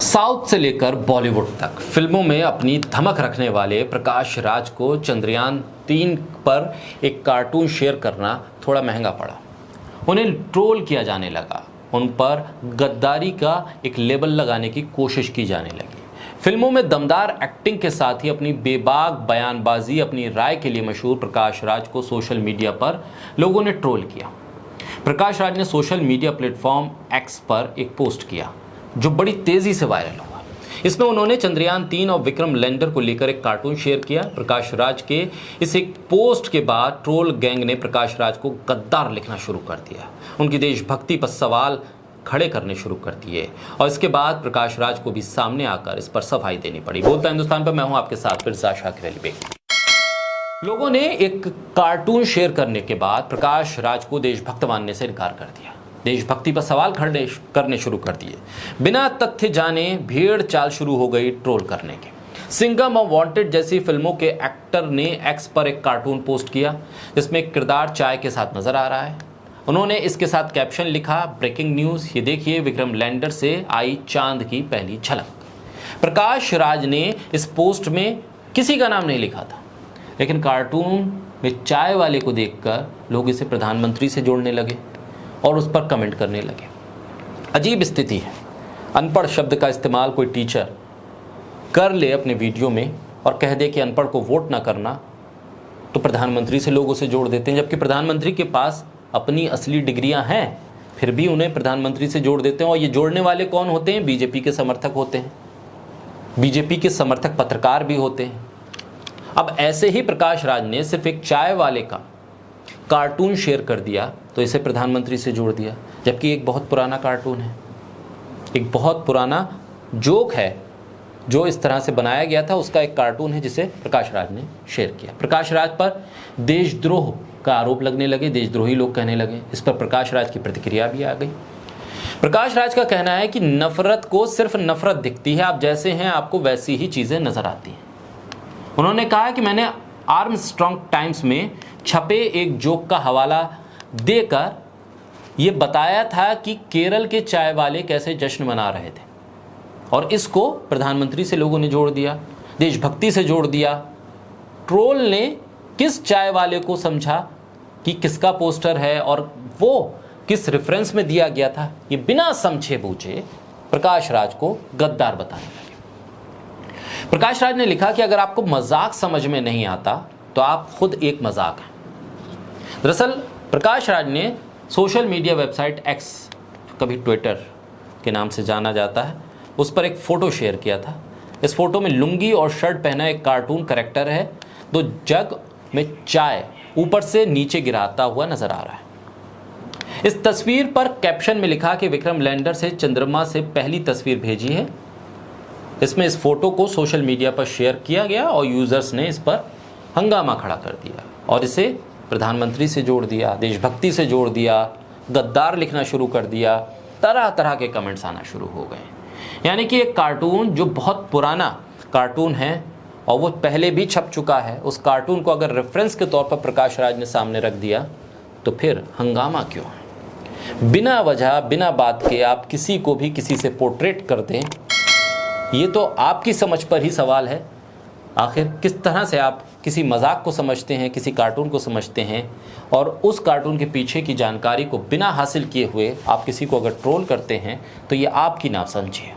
South से लेकर बॉलीवुड तक फिल्मों में अपनी धमक रखने वाले प्रकाश राज को चंद्रयान-3 पर एक कार्टून शेयर करना थोड़ा महंगा पड़ा। उन्हें ट्रोल किया जाने लगा, उन पर गद्दारी का एक लेबल लगाने की कोशिश की जाने लगी। फिल्मों में दमदार एक्टिंग के साथ ही अपनी बेबाक बयानबाजी, अपनी राय के लिए मशहूर प्रकाश राज को सोशल मीडिया पर लोगों ने ट्रोल किया। प्रकाश राज ने सोशल मीडिया प्लेटफॉर्म एक्स पर एक पोस्ट किया जो बड़ी तेजी से वायरल हुआ। इसमें उन्होंने चंद्रयान-3 और विक्रम लैंडर को लेकर एक कार्टून शेयर किया। प्रकाश राज के इस एक पोस्ट के बाद ट्रोल गैंग ने प्रकाश राज को गद्दार लिखना शुरू कर दिया, उनकी देशभक्ति पर सवाल खड़े करने शुरू कर दिए और इसके बाद प्रकाश राज को भी सामने आकर इस पर सफाई देनी पड़ी। बोलता हिंदुस्तान पर मैं हूं आपके साथ फिरजा शाकिर अली बेग। लोगों ने एक कार्टून शेयर करने के बाद प्रकाश राज को देशभक्त मानने से इनकार कर दिया, देशभक्ति पर सवाल खड़े करने शुरू कर दिए। बिना तथ्य जाने भेड़ चाल शुरू हो गई ट्रोल करने की। सिंघम और वांटेड जैसी फिल्मों के एक्टर ने एक्स पर एक कार्टून पोस्ट किया जिसमें एक किरदार चाय के साथ नजर आ रहा है। उन्होंने इसके साथ कैप्शन लिखा, ब्रेकिंग न्यूज, ये देखिए विक्रम लैंडर से आई चांद की पहली झलक। प्रकाश राज ने इस पोस्ट में किसी का नाम नहीं लिखा था, लेकिन कार्टून में चाय वाले को देखकर लोग इसे प्रधानमंत्री से जोड़ने लगे और उस पर कमेंट करने लगे। अजीब स्थिति है, अनपढ़ शब्द का इस्तेमाल कोई टीचर कर ले अपने वीडियो में और कह दे कि अनपढ़ को वोट ना करना, तो प्रधानमंत्री से लोग उसे जोड़ देते हैं, जबकि प्रधानमंत्री के पास अपनी असली डिग्रियां हैं, फिर भी उन्हें प्रधानमंत्री से जोड़ देते हैं। और ये जोड़ने वाले कौन होते हैं? बीजेपी के समर्थक होते हैं, बीजेपी के समर्थक पत्रकार भी होते हैं। अब ऐसे ही प्रकाश राज ने सिर्फ एक चाय वाले का कार्टून शेयर कर दिया तो इसे प्रधानमंत्री से जोड़ दिया, जबकि एक बहुत पुराना कार्टून है, एक बहुत पुराना जोक है जो इस तरह से बनाया गया था, उसका एक कार्टून है जिसे प्रकाश राज ने शेयर किया। प्रकाश राज पर देशद्रोह का आरोप लगने लगे, देशद्रोही लोग कहने लगे। इस पर प्रकाश राज की प्रतिक्रिया भी आ गई। प्रकाश राज का कहना है कि नफरत को सिर्फ नफरत दिखती है, आप जैसे हैं आपको वैसी ही चीजें नजर आती हैं। उन्होंने कहा कि मैंने आर्मस्ट्रांग टाइम्स में छपे एक जोक का हवाला देकर यह बताया था कि केरल के चाय वाले कैसे जश्न मना रहे थे और इसको प्रधानमंत्री से लोगों ने जोड़ दिया, देशभक्ति से जोड़ दिया। ट्रोल ने किस चाय वाले को समझा कि किसका पोस्टर है और वो किस रेफरेंस में दिया गया था, ये बिना समझे बूझे प्रकाश राज को गद्दार बताने लगे। प्रकाश राज ने लिखा कि अगर आपको मजाक समझ में नहीं आता तो आप खुद एक मजाक हैं। दरअसल प्रकाश राज ने सोशल मीडिया वेबसाइट एक्स, कभी ट्विटर के नाम से जाना जाता है, उस पर एक फोटो शेयर किया था। इस फोटो में लुंगी और शर्ट पहना एक कार्टून कैरेक्टर है, दो जग में चाय ऊपर से नीचे गिराता हुआ नजर आ रहा है। इस तस्वीर पर कैप्शन में लिखा कि विक्रम लैंडर से चंद्रमा से पहली तस्वीर भेजी है। इसमें इस फोटो को सोशल मीडिया पर शेयर किया गया और यूजर्स ने इस पर हंगामा खड़ा कर दिया और इसे प्रधानमंत्री से जोड़ दिया, देशभक्ति से जोड़ दिया, गद्दार लिखना शुरू कर दिया, तरह तरह के कमेंट्स आना शुरू हो गए। यानी कि एक कार्टून जो बहुत पुराना कार्टून है और वो पहले भी छप चुका है, उस कार्टून को अगर रेफरेंस के तौर पर प्रकाश राज ने सामने रख दिया तो फिर हंगामा क्यों? बिना वजह, बिना बात के आप किसी को भी किसी से पोर्ट्रेट कर दें, ये तो आपकी समझ पर ही सवाल है। आखिर किस तरह से आप किसी मजाक को समझते हैं, किसी कार्टून को समझते हैं, और उस कार्टून के पीछे की जानकारी को बिना हासिल किए हुए आप किसी को अगर ट्रोल करते हैं तो ये आपकी नासमझी है।